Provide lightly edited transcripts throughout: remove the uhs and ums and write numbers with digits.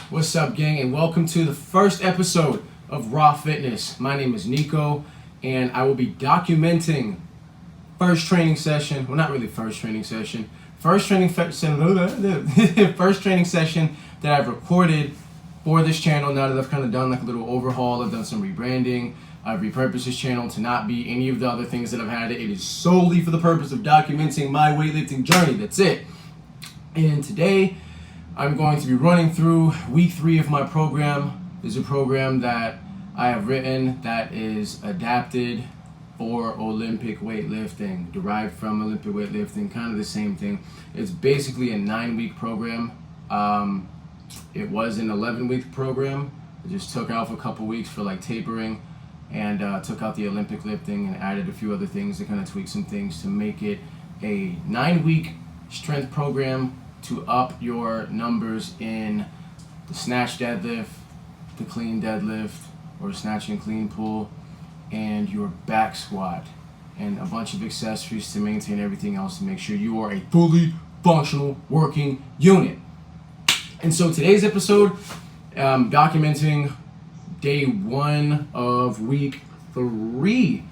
What's up, gang, and welcome to the first episode of Raw Fitness. My name is Nicco, and I will be documenting first training session. Well, not really first training session. First training session that I've recorded for this channel. Now that I've kind of done like a little overhaul, I've done some rebranding. I've repurposed this channel to not be any of the other things that I've had. It is solely for the purpose of documenting my weightlifting journey. That's it. And today, I'm going to be running through week 3 of my program. This is a program that I have written that is adapted for Olympic weightlifting, derived from Olympic weightlifting, kind of the same thing. It's basically a 9-week program. It was an 11-week program. I just took off a couple weeks for like tapering and took out the Olympic lifting and added a few other things to kind of tweak some things to make it a 9-week strength program to up your numbers in the snatch deadlift, the clean deadlift, or snatch and clean pull, and your back squat, and a bunch of accessories to maintain everything else to make sure you are a fully functional working unit. And so today's episode, documenting day 1 of week 3,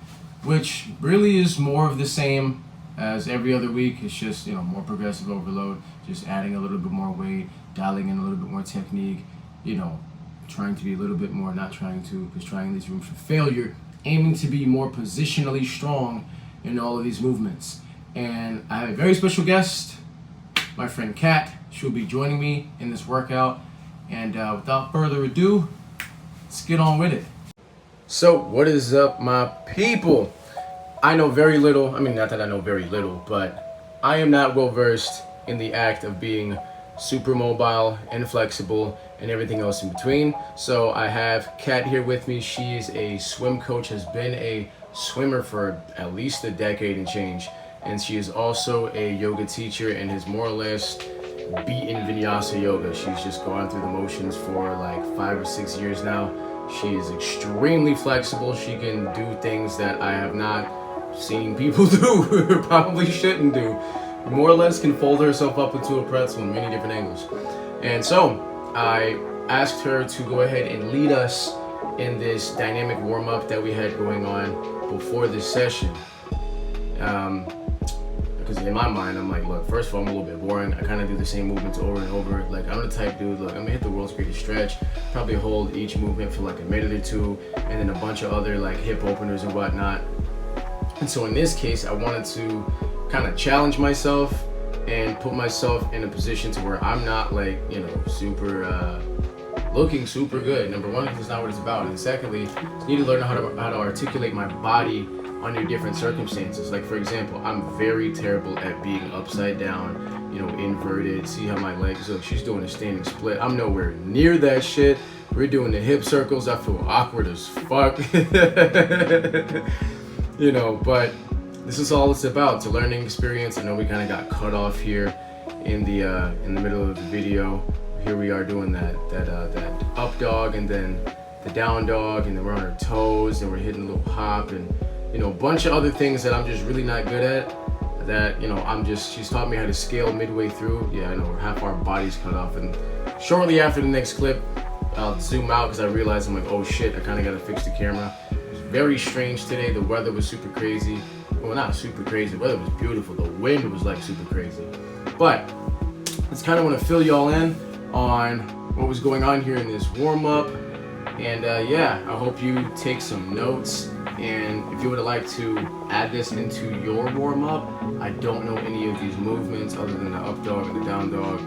which really is more of the same as every other week. It's just, more progressive overload, just adding a little bit more weight, dialing in a little bit more technique, trying to be a little bit more, not trying to, because trying leaves room for failure, aiming to be more positionally strong in all of these movements. And I have a very special guest, my friend Kat. She'll be joining me in this workout. And without further ado, let's get on with it. So, what is up, my people? I know very little. I mean, not that I know very little, but I am not well versed in the act of being super mobile and flexible and everything else in between. So I have Kat here with me. She is a swim coach, has been a swimmer for at least a decade and change. And she is also a yoga teacher and has more or less beaten Vinyasa yoga. She's just gone through the motions for like 5 or 6 years now. She is extremely flexible. She can do things that I have not seen people do, or probably shouldn't do. More or less can fold herself up into a pretzel in many different angles. And so I asked her to go ahead and lead us in this dynamic warm-up that we had going on before this session. Because in my mind, I'm like, look, first of all, I'm a little bit boring. I kind of do the same movements over and over. Like, I'm the type dude, look, I'm gonna hit the world's greatest stretch, probably hold each movement for like a minute or two, and then a bunch of other like hip openers and whatnot. And so in this case, I wanted to kind of challenge myself and put myself in a position to where I'm not like, super looking super good. Number one, because it's not what it's about. And secondly, I need to learn how to articulate my body under different circumstances. Like, for example, I'm very terrible at being upside down, inverted. See how my legs look? She's doing a standing split. I'm nowhere near that shit. We're doing the hip circles. I feel awkward as fuck. But this is all it's about. It's a learning experience. I know we kind of got cut off here in the middle of the video. Here we are doing that up dog, and then the down dog, and then we're on our toes, and we're hitting a little hop, and a bunch of other things that I'm just really not good at. That she's taught me how to scale midway through. Yeah, I know, half our body's cut off, and shortly after the next clip, I'll zoom out because I realize I'm like, oh shit, I kind of got to fix the camera. Very strange today. The weather was super crazy. Well, not super crazy. The weather was beautiful. The wind was like super crazy. But I just kind of want to fill y'all in on what was going on here in this warm-up. And I hope you take some notes. And if you would like to add this into your warm-up, I don't know any of these movements other than the up dog and the down dog.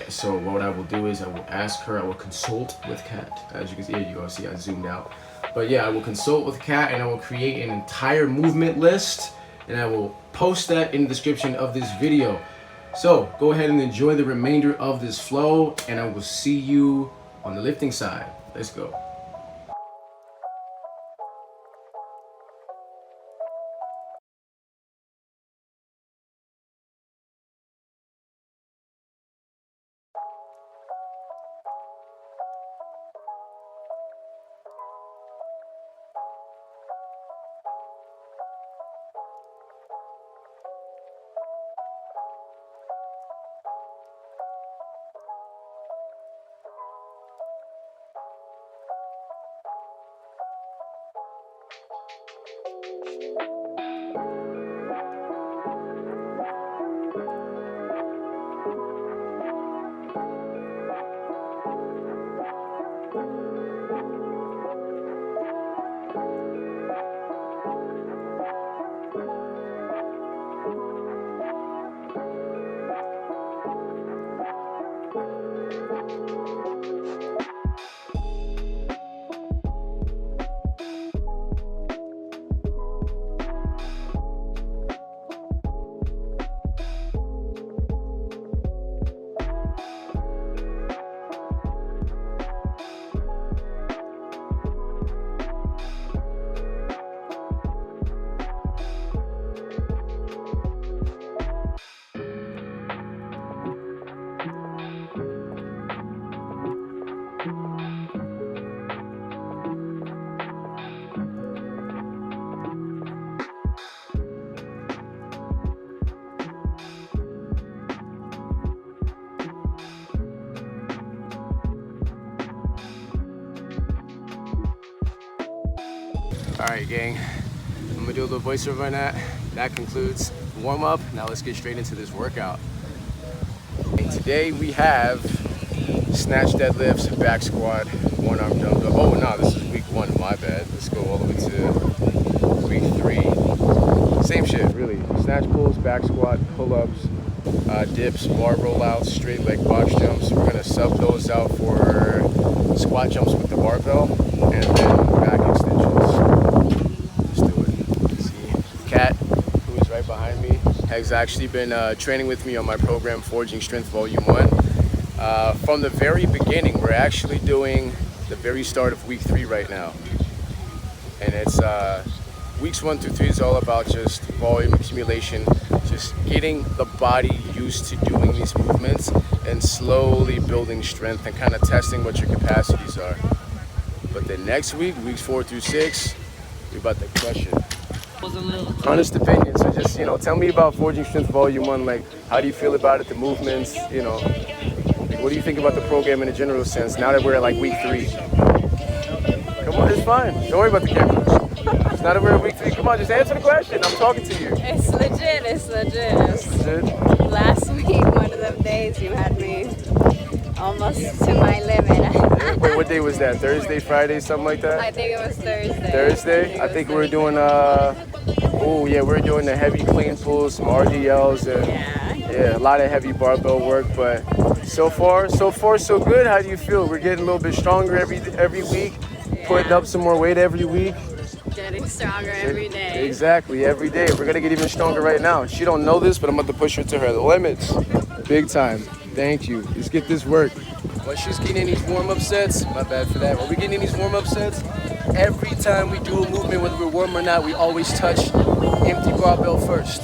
So what I will do is I will ask her, I will consult with Kat. As you can see, here you go, see I zoomed out. But yeah, I will consult with Kat and I will create an entire movement list, and I will post that in the description of this video. So go ahead and enjoy the remainder of this flow, and I will see you on the lifting side. Let's go. Alright gang, I'm gonna do a little voiceover on that. That concludes warm up. Now let's get straight into this workout. And today we have snatch deadlifts, back squat, one arm dumbbell. Oh no, this is week 1, my bad. Let's go all the way to week 3. Same shit really. Snatch pulls, back squat, pull-ups, dips, bar rollouts, straight leg box jumps. We're gonna sub those out for squat jumps with the barbell and then back extensions. Kat, who is right behind me, has actually been training with me on my program Forging Strength Volume 1. From the very beginning, we're actually doing the very start of week 3 right now. And it's weeks 1 through 3 is all about just volume accumulation, just getting the body used to doing these movements and slowly building strength and kind of testing what your capacities are. But then next week, weeks 4 through 6, we're about to crush it. Honest opinion, so just, tell me about Forging Strength Volume 1, like, how do you feel about it, the movements, like, what do you think about the program in a general sense, now that we're at, like, week 3? Come on, it's fine, don't worry about the camera. It's not that we're at week 3, come on, just answer the question, I'm talking to you. It's legit. Last week, one of them days, you had me almost to my limit. Wait, what day was that? Thursday, Friday, something like that? I think it was Thursday. Thursday? I think we were doing, we're doing the heavy clean pulls, some RDLs, and yeah, a lot of heavy barbell work, but so far so good. How do you feel? We're getting a little bit stronger every week, putting up some more weight every week. Getting stronger every day. Exactly, every day. We're gonna get even stronger right now. She don't know this, but I'm about to push her to her limits. Big time. Thank you. Let's get this work. While she's getting in these warm-up sets, my bad for that. While we're getting in these warm-up sets, every time we do a movement, whether we're warm or not, we always touch empty barbell first.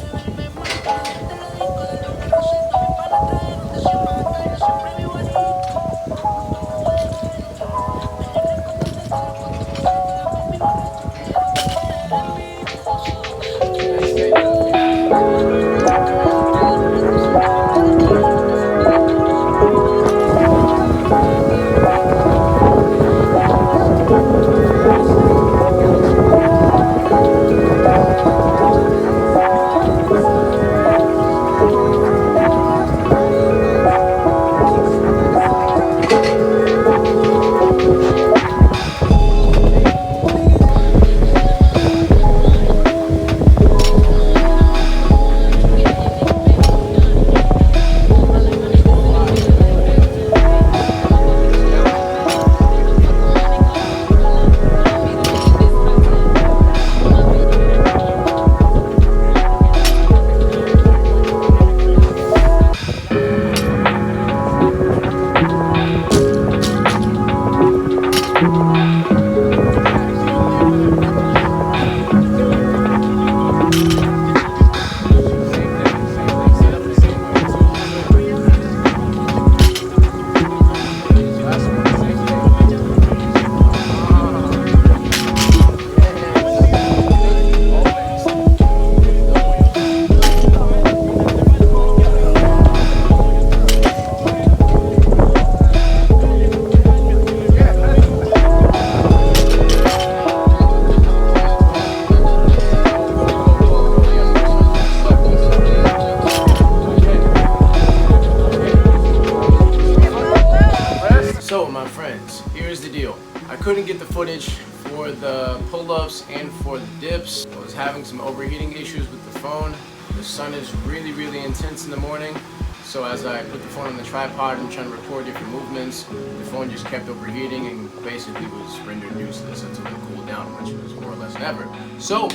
So my friends, here's the deal. I couldn't get the footage for the pull-ups and for the dips. I was having some overheating issues with the phone. The sun is really intense in the morning. So as I put the phone on the tripod and trying to record different movements, the phone just kept overheating and basically was rendered useless until it cooled down, which was more or less never. So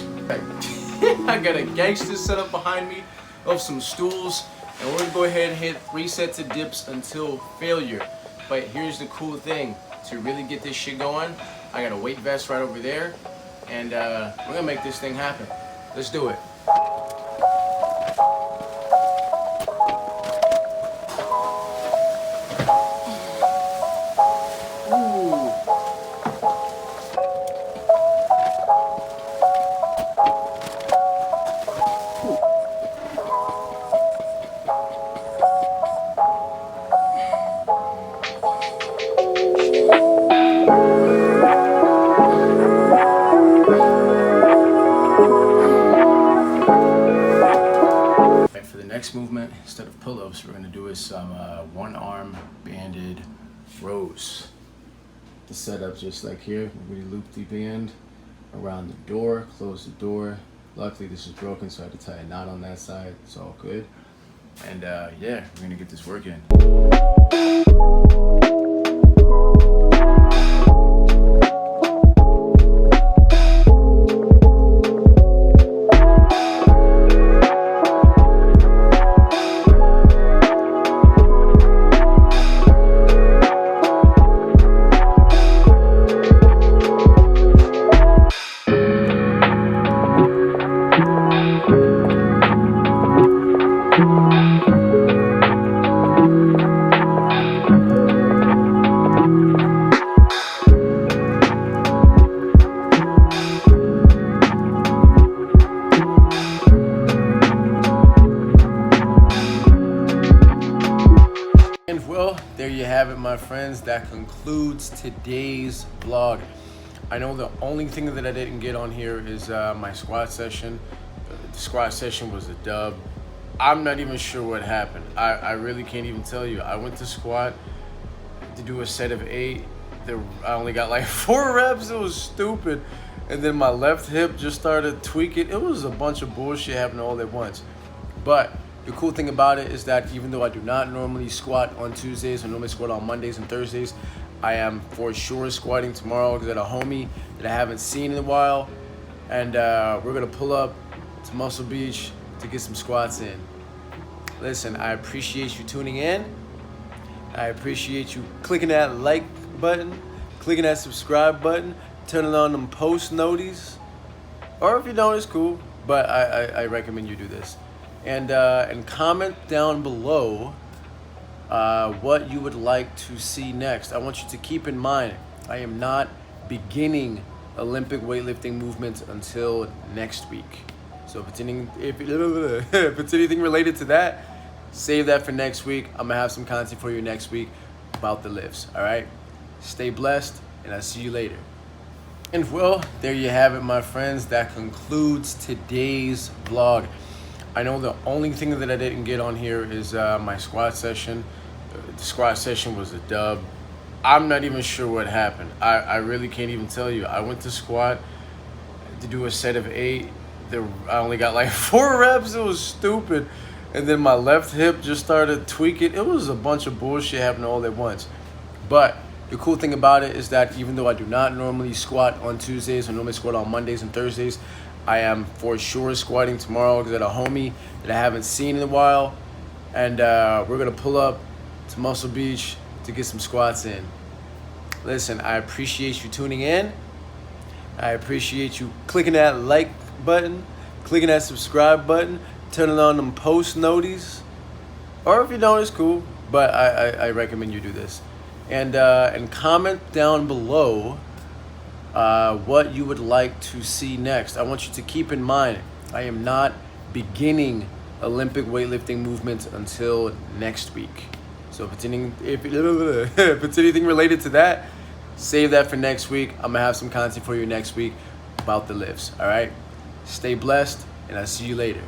I got a gangster set up behind me of some stools, and we're gonna go ahead and hit 3 sets of dips until failure. But here's the cool thing, to really get this shit going, I got a weight vest right over there, and we're gonna make this thing happen. Let's do it. Next movement, instead of pull-ups, we're going to do is some one-arm banded rows. The setup just like here, we loop the band around the door, close the door. Luckily this is broken, so I had to tie a knot on that side. It's all good. And yeah, we're going to get this work in. And well, there you have it, my friends. That concludes today's vlog. I know the only thing that I didn't get on here is my squat session. The squat session was a dub. I'm not even sure what happened. I really can't even tell you. I went to squat to do a set of 8. I only got like 4 reps. It was stupid. And then my left hip just started tweaking. It was a bunch of bullshit happening all at once. But the cool thing about it is that even though I do not normally squat on Tuesdays, I normally squat on Mondays and Thursdays, I am for sure squatting tomorrow because I got a homie that I haven't seen in a while. And we're going to pull up to Muscle Beach to get some squats in. Listen, I appreciate you tuning in. I appreciate you clicking that like button, clicking that subscribe button, turning on them post noties. Or if you don't, it's cool. But I recommend you do this. And comment down below what you would like to see next. I want you to keep in mind, I am not beginning Olympic weightlifting movements until next week. So if it's anything related to that, save that for next week. I'm gonna have some content for you next week about the lifts. All right, stay blessed, and I'll see you later. And well, there you have it, my friends. That concludes today's vlog. I know the only thing that I didn't get on here is my squat session. The squat session was a dub. I'm not even sure what happened. I really can't even tell you. I went to squat to do a set of 8. I only got like 4 reps. It was stupid. And then my left hip just started tweaking. It was a bunch of bullshit happening all at once. But the cool thing about it is that even though I do not normally squat on Tuesdays, I normally squat on Mondays and Thursdays, I am for sure squatting tomorrow because I got a homie that I haven't seen in a while. And we're going to pull up to Muscle Beach to get some squats in. Listen, I appreciate you tuning in. I appreciate you clicking that like button, clicking that subscribe button, turning on them post noties. Or if you don't, it's cool. But I recommend you do this. And comment down below what you would like to see next. I want you to keep in mind, I am not beginning Olympic weightlifting movements until next week. So if it's anything related to that, save that for next week. I'm gonna have some content for you next week about the lifts. All right, stay blessed, and I'll see you later.